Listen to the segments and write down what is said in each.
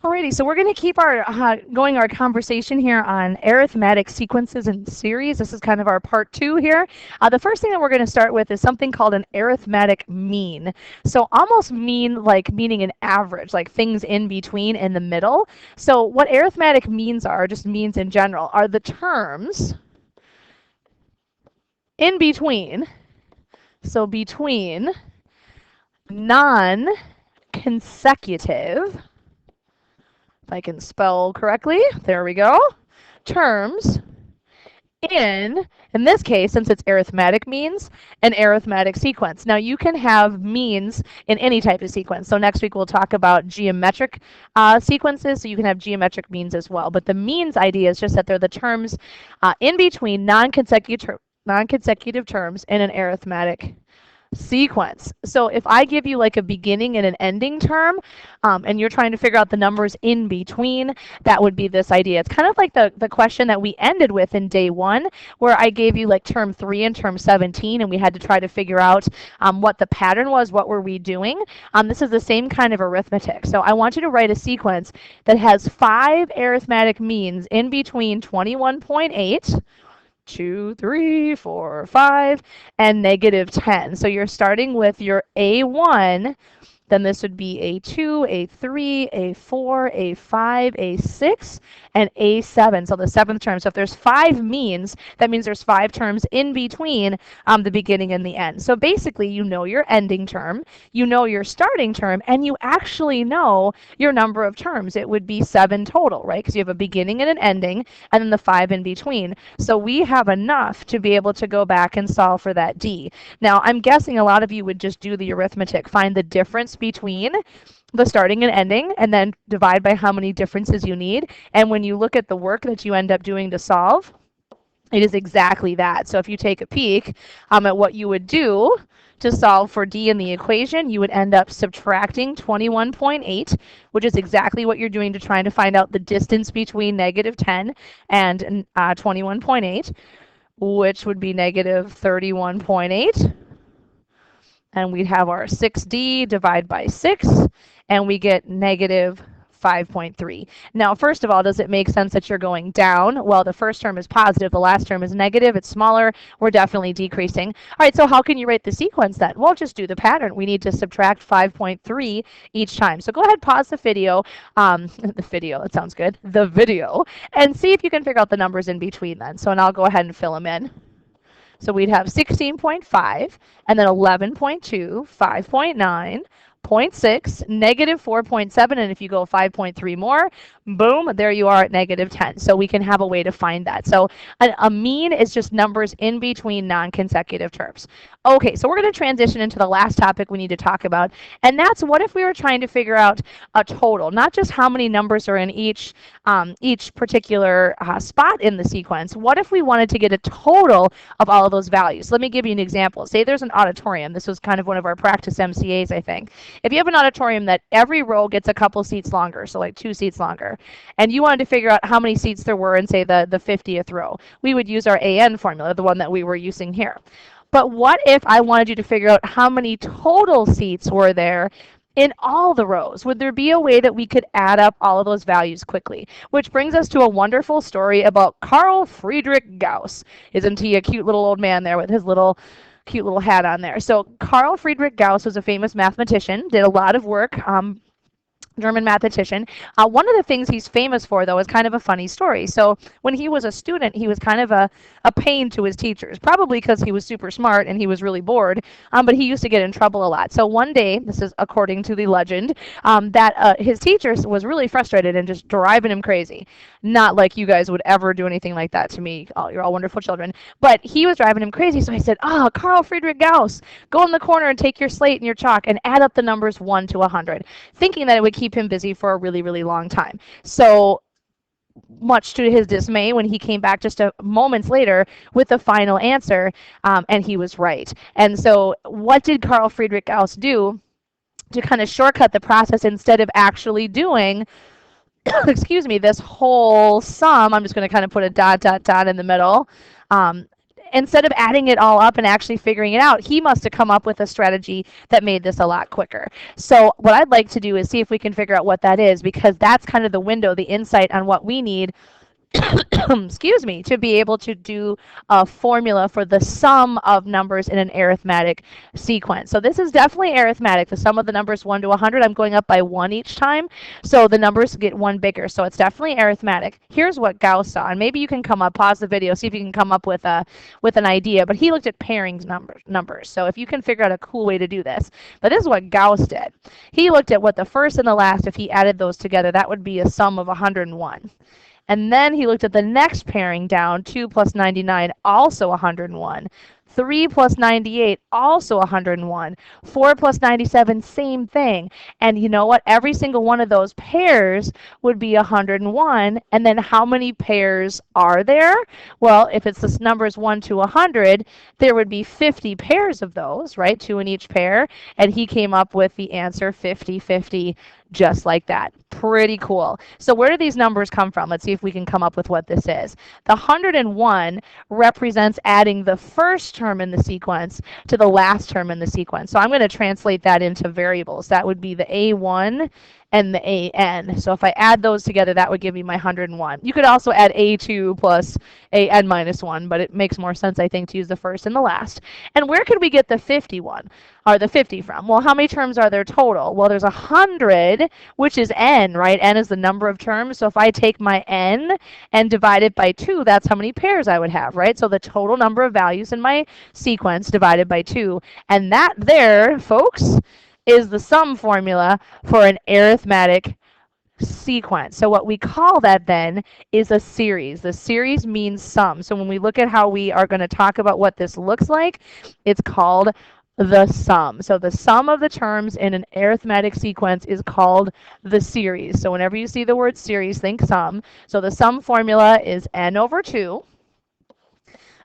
Alrighty, so we're going to keep our going our conversation here on arithmetic sequences and series. This is kind of our part 2 here. The first thing that we're going to start with is something called an arithmetic mean. So almost mean like meaning an average, like things in between in the middle. So what arithmetic means are, just means in general, are the terms in between. So between non-consecutive, if I can spell correctly, there we go, terms in this case, since it's arithmetic means, an arithmetic sequence. Now you can have means in any type of sequence. So next week we'll talk about geometric sequences, so you can have geometric means as well. But the means idea is just that they're the terms in between non-consecutive terms in an arithmetic sequence. So if I give you like a beginning and an ending term, and you're trying to figure out the numbers in between, that would be this idea. It's kind of like the question that we ended with in day 1, where I gave you like term 3 and term 17, and we had to try to figure out what the pattern was, what were we doing. This is the same kind of arithmetic. So I want you to write a sequence that has 5 arithmetic means in between 21.8, 2, 3, 4, 5, and negative 10. So you're starting with your A1, then this would be A2, A3, A4, A5, A6, and A7. So the 7th term. So if there's 5 means, that means there's 5 terms in between the beginning and the end. So basically, you know your ending term, you know your starting term, and you actually know your number of terms. It would be 7 total, right? Because you have a beginning and an ending, and then the 5 in between. So we have enough to be able to go back and solve for that D. Now, I'm guessing a lot of you would just do the arithmetic, find the difference between the starting and ending, and then divide by how many differences you need. And when you look at the work that you end up doing to solve, it is exactly that. So if you take a peek at what you would do to solve for D in the equation, you would end up subtracting 21.8, which is exactly what you're doing to try to find out the distance between negative 10 and 21.8, which would be negative 31.8. And we'd have our 6D divide by 6, and we get negative 5.3. Now, first of all, does it make sense that you're going down? Well, the first term is positive, the last term is negative, it's smaller, we're definitely decreasing. All right, so how can you write the sequence then? Well, just do the pattern. We need to subtract 5.3 each time. So go ahead, pause the video, that sounds good, the video, and see if you can figure out the numbers in between then. So, and I'll go ahead and fill them in. So we'd have 16.5, and then 11.2, 5.9, 0.6, negative 4.7, and if you go 5.3 more, boom, there you are at negative 10. So we can have a way to find that. So a mean is just numbers in between non-consecutive terms. Okay, so we're going to transition into the last topic we need to talk about, and that's what if we were trying to figure out a total, not just how many numbers are in each particular spot in the sequence. What if we wanted to get a total of all of those values? Let me give you an example. Say there's an auditorium. This was kind of one of our practice MCAs, I think. If you have an auditorium that every row gets a couple seats longer, so like 2 seats longer, and you wanted to figure out how many seats there were in, say, the 50th row, we would use our AN formula, the one that we were using here. But what if I wanted you to figure out how many total seats were there in all the rows? Would there be a way that we could add up all of those values quickly? Which brings us to a wonderful story about Carl Friedrich Gauss. Isn't he a cute little old man there with his cute little hat on there? So Carl Friedrich Gauss was a famous mathematician, did a lot of work, German mathematician. One of the things he's famous for, though, is kind of a funny story. So when he was a student, he was kind of a pain to his teachers, probably because he was super smart and he was really bored, but he used to get in trouble a lot. So one day, this is according to the legend, that his teacher was really frustrated and just driving him crazy. Not like you guys would ever do anything like that to me. Oh, you're all wonderful children. But he was driving him crazy, so I said, Carl Friedrich Gauss, go in the corner and take your slate and your chalk and add up the numbers 1 to 100, thinking that it would keep him busy for a really, really long time. So much to his dismay, when he came back just moments later with the final answer, and he was right. And so what did Carl Friedrich Gauss do to kind of shortcut the process instead of actually doing excuse me, this whole sum? I'm just going to kind of put a dot, dot, dot in the middle. instead of adding it all up and actually figuring it out, he must have come up with a strategy that made this a lot quicker. So what I'd like to do is see if we can figure out what that is, because that's kind of the window, the insight on what we need excuse me, to be able to do a formula for the sum of numbers in an arithmetic sequence. So this is definitely arithmetic. The sum of the numbers 1 to 100, I'm going up by 1 each time, so the numbers get 1 bigger. So it's definitely arithmetic. Here's what Gauss saw, and maybe you can come up, pause the video, see if you can come up with an idea, but he looked at pairing numbers. So if you can figure out a cool way to do this. But this is what Gauss did. He looked at what the first and the last, if he added those together, that would be a sum of 101. And then he looked at the next pairing down, 2 plus 99, also 101. 3 plus 98, also 101. 4 plus 97, same thing. And you know what? Every single one of those pairs would be 101. And then how many pairs are there? Well, if it's this numbers 1 to 100, there would be 50 pairs of those, right? 2 in each pair. And he came up with the answer 50, 50, just like that. Pretty cool. So where do these numbers come from? Let's see if we can come up with what this is. The 101 represents adding the first term in the sequence to the last term in the sequence. So I'm going to translate that into variables. That would be the A1 and the AN. So if I add those together, that would give me my 101. You could also add A2 plus AN minus 1, but it makes more sense, I think, to use the first and the last. And where could we get the 51, or the 50 from? Well, how many terms are there total? Well, there's 100, which is n, right? N is the number of terms. So if I take my n and divide it by 2, that's how many pairs I would have, right? So the total number of values in my sequence divided by 2. And that there, folks, is the sum formula for an arithmetic sequence. So what we call that then is a series. The series means sum. So when we look at how we are going to talk about what this looks like, it's called the sum. So the sum of the terms in an arithmetic sequence is called the series. So whenever you see the word series, think sum. So the sum formula is n over 2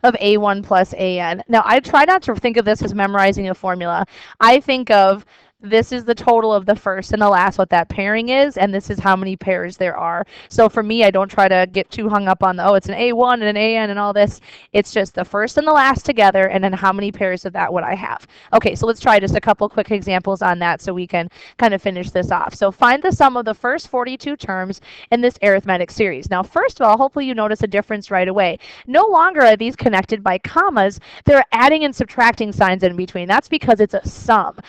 of A1 plus AN. Now, I try not to think of this as memorizing a formula. I think of this is the total of the first and the last, what that pairing is, and this is how many pairs there are. So for me, I don't try to get too hung up on the, oh, it's an A1 and an AN and all this. It's just the first and the last together, and then how many pairs of that would I have. Okay, so let's try just a couple quick examples on that so we can kind of finish this off. So find the sum of the first 42 terms in this arithmetic series. Now, first of all, hopefully you notice a difference right away. No longer are these connected by commas. They're adding and subtracting signs in between. That's because it's a sum.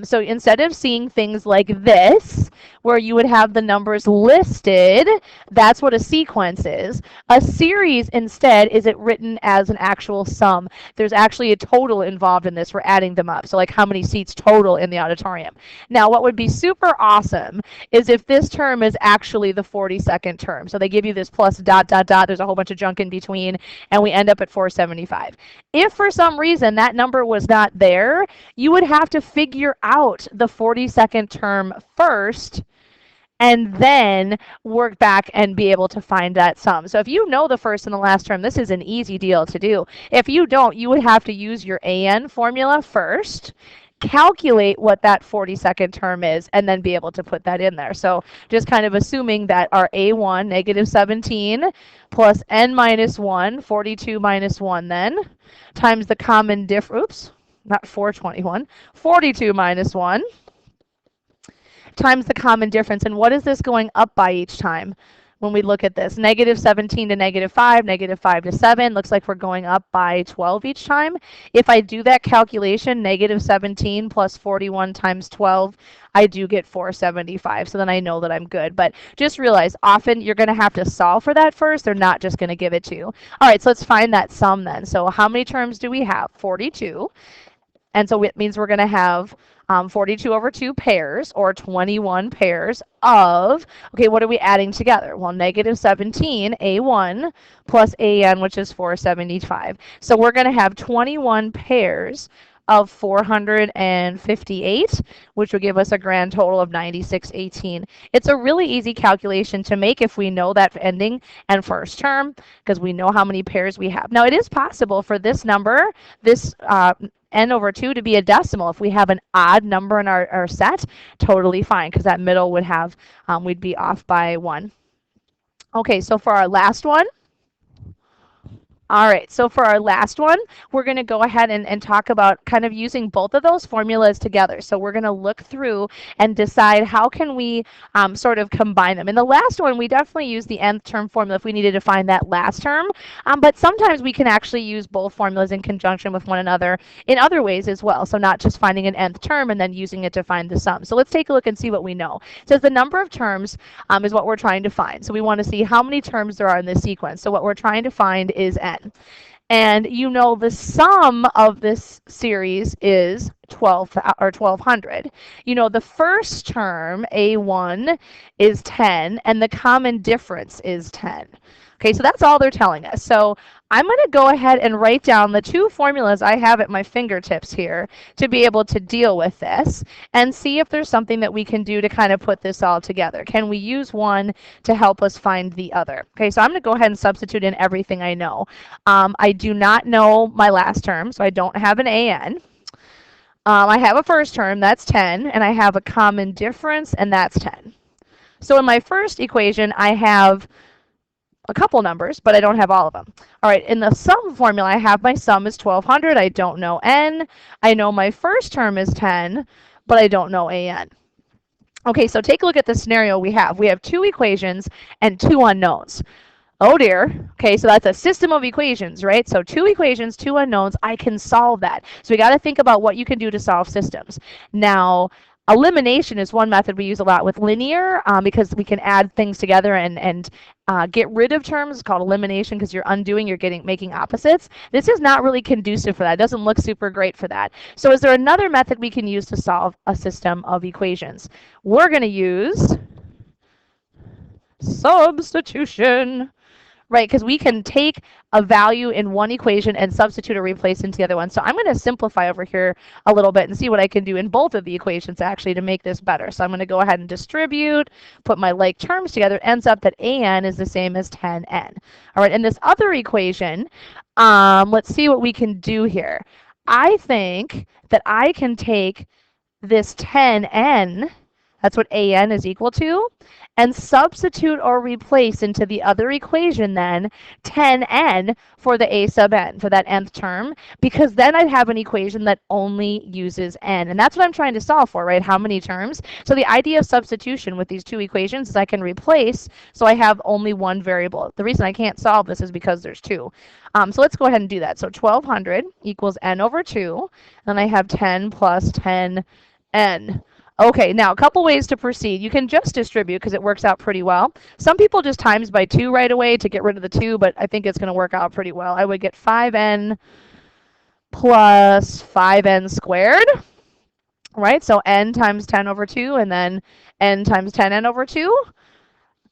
So instead of seeing things like this, where you would have the numbers listed, that's what a sequence is. A series instead is it written as an actual sum. There's actually a total involved in this. We're adding them up. So like how many seats total in the auditorium. Now what would be super awesome is if this term is actually the 42nd term. So they give you this plus dot, dot, dot. There's a whole bunch of junk in between, and we end up at 475. If for some reason that number was not there, you would have to figure out the 42nd term first and then work back and be able to find that sum. So if you know the first and the last term, this is an easy deal to do. If you don't, you would have to use your AN formula first, calculate what that 42nd term is, and then be able to put that in there. So just kind of assuming that our A1, negative 17, plus n minus 1, 42 minus 1 then, times the common difference, not 421, 42 minus 1, times the common difference. And what is this going up by each time? When we look at this, negative 17 to negative 5, negative 5 to 7, looks like we're going up by 12 each time. If I do that calculation, negative 17 plus 41 times 12, I do get 475. So then I know that I'm good. But just realize, often you're going to have to solve for that first. They're not just going to give it to you. All right, so let's find that sum then. So how many terms do we have? 42. And so it means we're going to have 42 over 2 pairs, or 21 pairs of, okay, what are we adding together? Well, negative 17, A1, plus AN, which is 475. So we're going to have 21 pairs of 458, which would give us a grand total of 9618. It's a really easy calculation to make if we know that ending and first term, because we know how many pairs we have. Now, it is possible for this number, this n over 2, to be a decimal. If we have an odd number in our set, totally fine, because that middle would have, we'd be off by 1. Okay, so for our last one, All right, so for our last one, we're going to go ahead and talk about kind of using both of those formulas together. So we're going to look through and decide how can we sort of combine them. In the last one, we definitely used the nth term formula if we needed to find that last term, but sometimes we can actually use both formulas in conjunction with one another in other ways as well. So not just finding an nth term and then using it to find the sum. So let's take a look and see what we know. It says the number of terms is what we're trying to find. So we want to see how many terms there are in this sequence. So what we're trying to find is n. And you know the sum of this series is 1200. You know the first term, A1, is 10, and the common difference is 10. Okay, so that's all they're telling us. So I'm going to go ahead and write down the two formulas I have at my fingertips here to be able to deal with this and see if there's something that we can do to kind of put this all together. Can we use one to help us find the other? Okay, so I'm going to go ahead and substitute in everything I know. I do not know my last term, so I don't have an AN. I have a first term, that's 10, and I have a common difference, and that's 10. So in my first equation, I have a couple numbers, but I don't have all of them. All right, in the sum formula, I have my sum is 1200. I don't know n. I know my first term is 10, but I don't know an. Okay, so take a look at the scenario we have. We have two equations and two unknowns. Oh dear. Okay, so that's a system of equations, right? So two equations, two unknowns, I can solve that. So we got to think about what you can do to solve systems. Now, elimination is one method we use a lot with linear because we can add things together and get rid of terms. It's called elimination because you're undoing, you're making opposites. This is not really conducive for that. It doesn't look super great for that. So is there another method we can use to solve a system of equations? We're going to use substitution. Right, because we can take a value in one equation and substitute or replace into the other one. So I'm going to simplify over here a little bit and see what I can do in both of the equations actually to make this better. So I'm going to go ahead and distribute, put my like terms together. It ends up that an is the same as 10n. All right, in this other equation, let's see what we can do here. I think that I can take this 10n, that's what an is equal to, and substitute or replace into the other equation then 10n for the a sub n, for that nth term, because then I'd have an equation that only uses n. And that's what I'm trying to solve for, right? How many terms? So the idea of substitution with these two equations is I can replace, so I have only one variable. The reason I can't solve this is because there's two. So let's go ahead and do that. So 1200 equals n over 2, and I have 10 plus 10n. Okay, now a couple ways to proceed. You can just distribute because it works out pretty well. Some people just times by 2 right away to get rid of the 2, but I think it's going to work out pretty well. I would get 5n plus 5n squared, right? So n times 10 over 2 and then n times 10n over 2.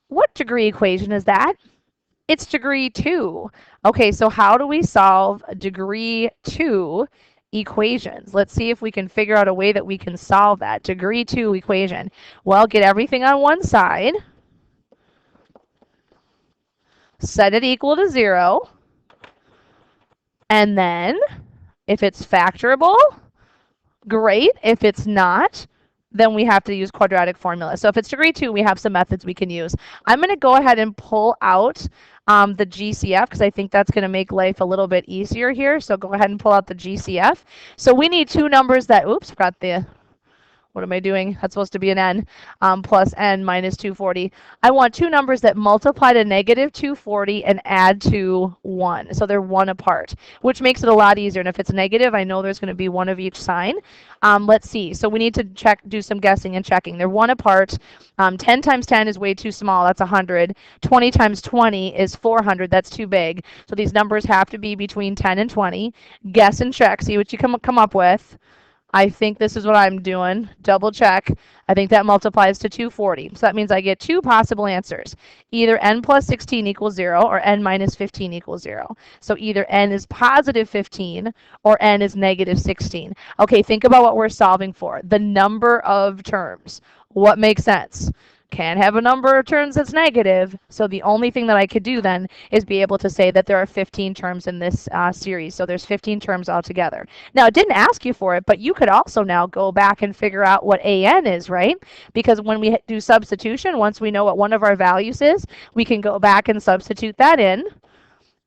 What degree equation is that? It's degree 2. Okay, so how do we solve degree 2 equations? Let's see if we can figure out a way that we can solve that degree 2 equation. Well, get everything on one side, set it equal to 0, and then if it's factorable, great. If it's not, then we have to use quadratic formula. So if it's degree 2, we have some methods we can use. I'm going to go ahead and pull out the GCF because I think that's going to make life a little bit easier here. So go ahead and pull out the GCF. So we need two numbers that, oops, forgot the, what am I doing? That's supposed to be an n, plus n minus 240. I want two numbers that multiply to negative 240 and add to 1. So they're 1 apart, which makes it a lot easier. And if it's negative, I know there's going to be one of each sign. Let's see. So we need to do some guessing and checking. They're 1 apart. 10 times 10 is way too small. That's 100. 20 times 20 is 400. That's too big. So these numbers have to be between 10 and 20. Guess and check. See what you come up with. I think this is what I'm doing. Double check. I think that multiplies to 240. So that means I get two possible answers. Either n plus 16 equals 0 or n minus 15 equals 0. So either n is positive 15 or n is negative 16. Okay, think about what we're solving for. The number of terms. What makes sense? Can't have a number of terms that's negative, so the only thing that I could do then is be able to say that there are 15 terms in this series, so there's 15 terms altogether. Now, it didn't ask you for it, but you could also now go back and figure out what an is, right? Because when we do substitution, once we know what one of our values is, we can go back and substitute that in,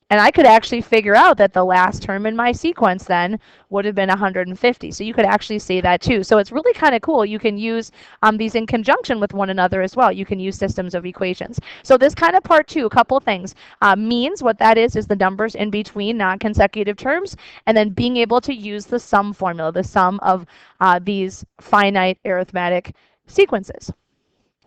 And I could actually figure out that the last term in my sequence then would have been 150. So you could actually say that too. So it's really kind of cool. You can use these in conjunction with one another as well. You can use systems of equations. So this kind of part two, a couple things. Means, what that is the numbers in between non-consecutive terms, and then being able to use the sum formula, the sum of these finite arithmetic sequences.